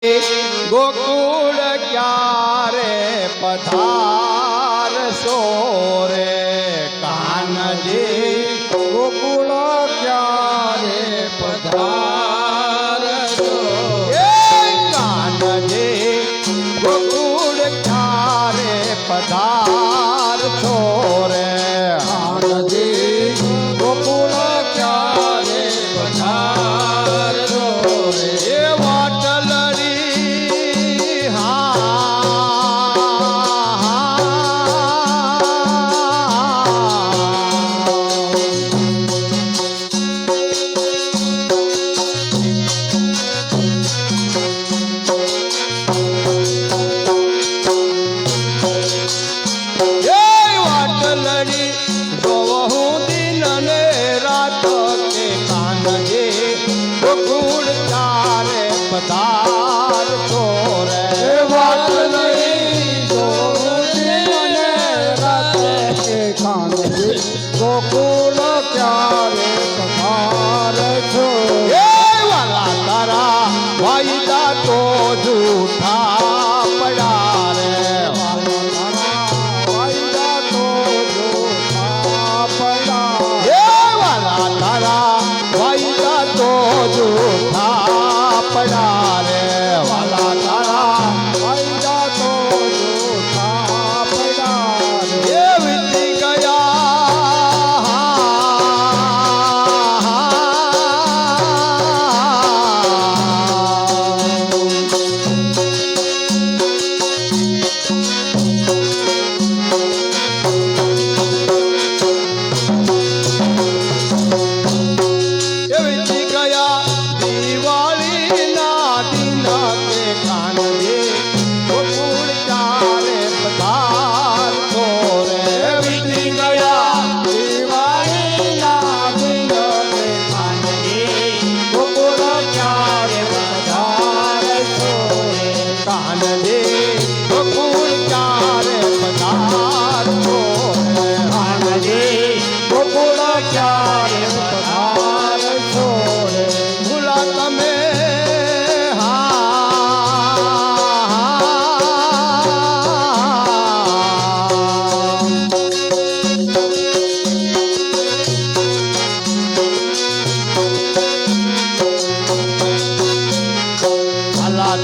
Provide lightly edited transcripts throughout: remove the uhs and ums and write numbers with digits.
गोकुल क्यारे पधार सोरे कानजी गोकुल क्यारे पधार कानजी गोकुल क्यारे पधार छोरे कानजी गोकुल क्यारे पधार छोरे ये वाटलरी पधार छोरे वाटलरी दो दिन रात के कानजी गोकुल क्यारे पधार छोरे वाला तारा वायदा तो झूठा पड़ा रे वायदा तो झूठा पड़ा वाला तारा वायदा तो झूठा पड़ा रे वाला तारा वायदा तो झूठा पड़ा ये बीत गया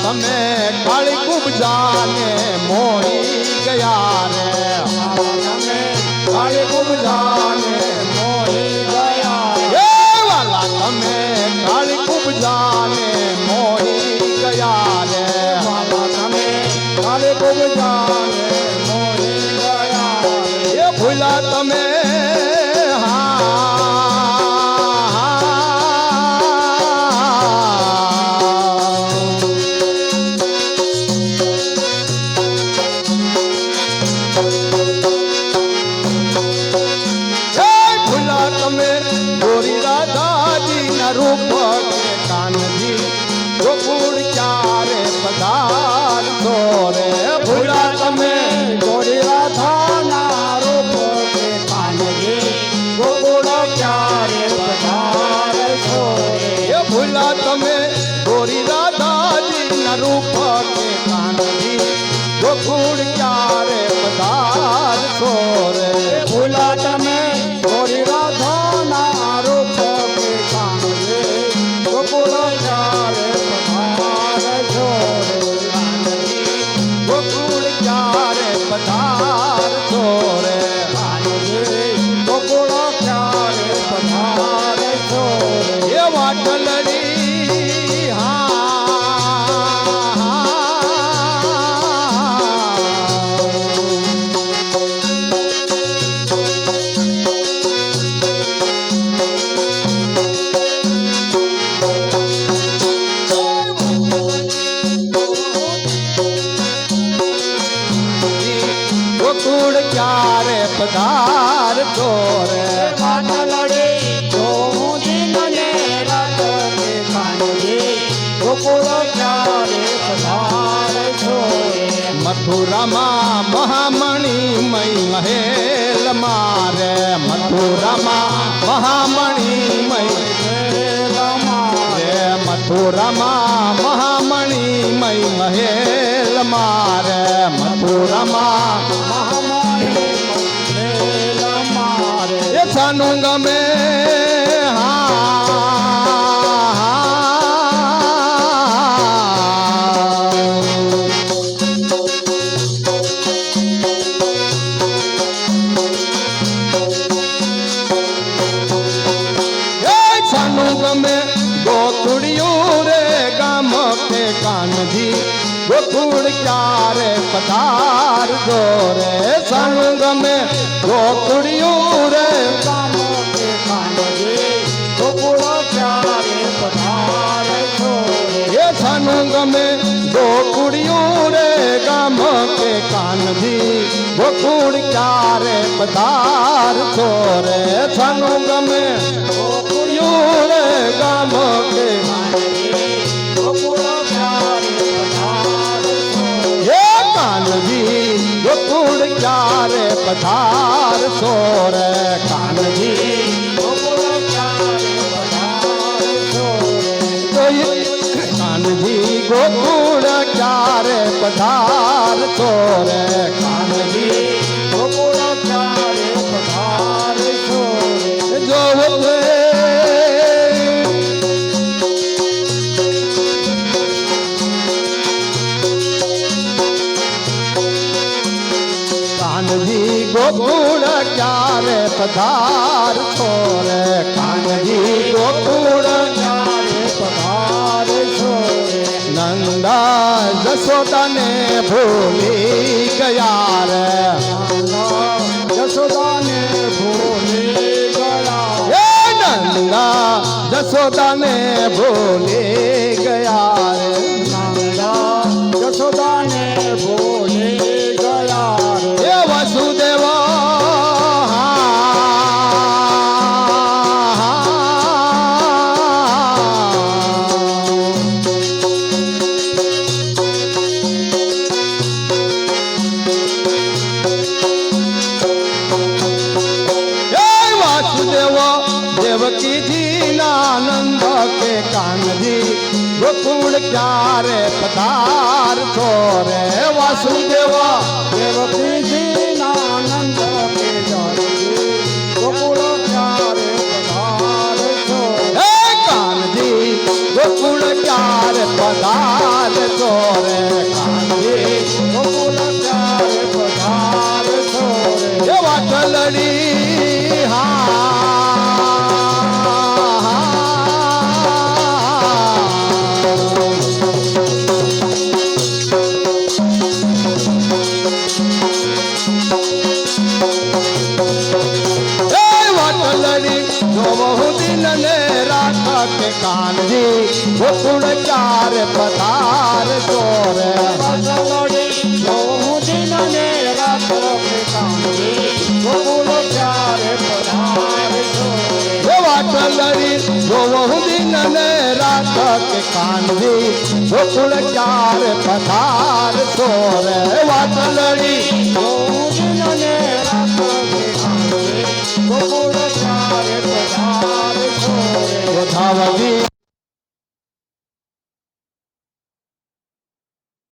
તમે કાળી કુબજાને મોહી ગયા રે તમે કાળી કુબજાને મોહી ગયા એ વાલા તમે કાળી કુબજાને મોહી ગયા રે વાલા તમે કાળી કુબજાને મોહી ગયા એ ભૂલા તમે रूप के कानजी गोकुल क्यारे पधार छोरे भूला तमे गोरी राधा ना रूप के कानजी गोकुल क्यारे पधार छोरे ये भूला तमे गोरी राधा जी न रूप के कानजी गोकुल क्यारे पधार छोरे भूला तमे गोरी राधा ना रूप के कानजी गोकुल क्यारे पधार छोरे गोकुल क्यारे पधार छोरे गोकुल क्यारे पधार छोरे ये वाटलरी गोकुल क्यारे पधार छोरे वाटलरी दो दिन रात के कानजी गोकुल क्यारे पधार छोरे मथुरा महामणि मई महेल मारे मथुरा महामणि मई मथुरा महामणि મય મહેલ મારે મથુરામાં મહામણી મહેલ મારે એ સાનું ગમે કાનજી ગોકુળ ક્યારે પધાર જો રે સંગ મેં ગોકુળિયું રે ગામ કે કાનજી ગોકુળ ક્યારે પધારે છો એ સંગ મેં ગોકુળિયું રે ગામ કે કાનજી ગોકુળ ક્યારે પધાર છો રે સંગ મેં ગોકુળિયું રે ગામ કે કાનજી ગોકુળ ક્યારે પધાર છો રે કાનજી ગોકુળ ક્યારે પધારે છો કાનજી ગોકુળ ક્યારે પધાર છો રે કાનજી ગોકુળ ક્યારે પધારે છો જો કાનજી ગોકુળ ક્યારે પધાર છો રે કાનજી ગોકુળ ક્યારે પધારે છો નંદા જશોદાને ભૂલી ગયા રે જશોદાને ભૂલી ગયા એ નંદા જશોદાને ભૂલી ગયા રે નંદા જશોદાને ભૂલી ગયા રે એ વસુદેવ દેવકીજી નાનંદ કે કાનજી ગોકુળ ક્યારે પધાર છો રે વાસુદેવ દેવકીજી નાનંદ કે જાનકી ગોકુળ ક્યારે પધારે છો હે કાનજી ગોકુળ ક્યારે પધાર છો રે કાનજી ગોકુળ ક્યારે પધારે છો એ વાટલડી કાનજી ગોકુળ ક્યારે પધાર છો રે વાટલડી જોવું દિન ને રાત કે કાનજી ગોકુળ ક્યારે પધાર છો રે વાટલડી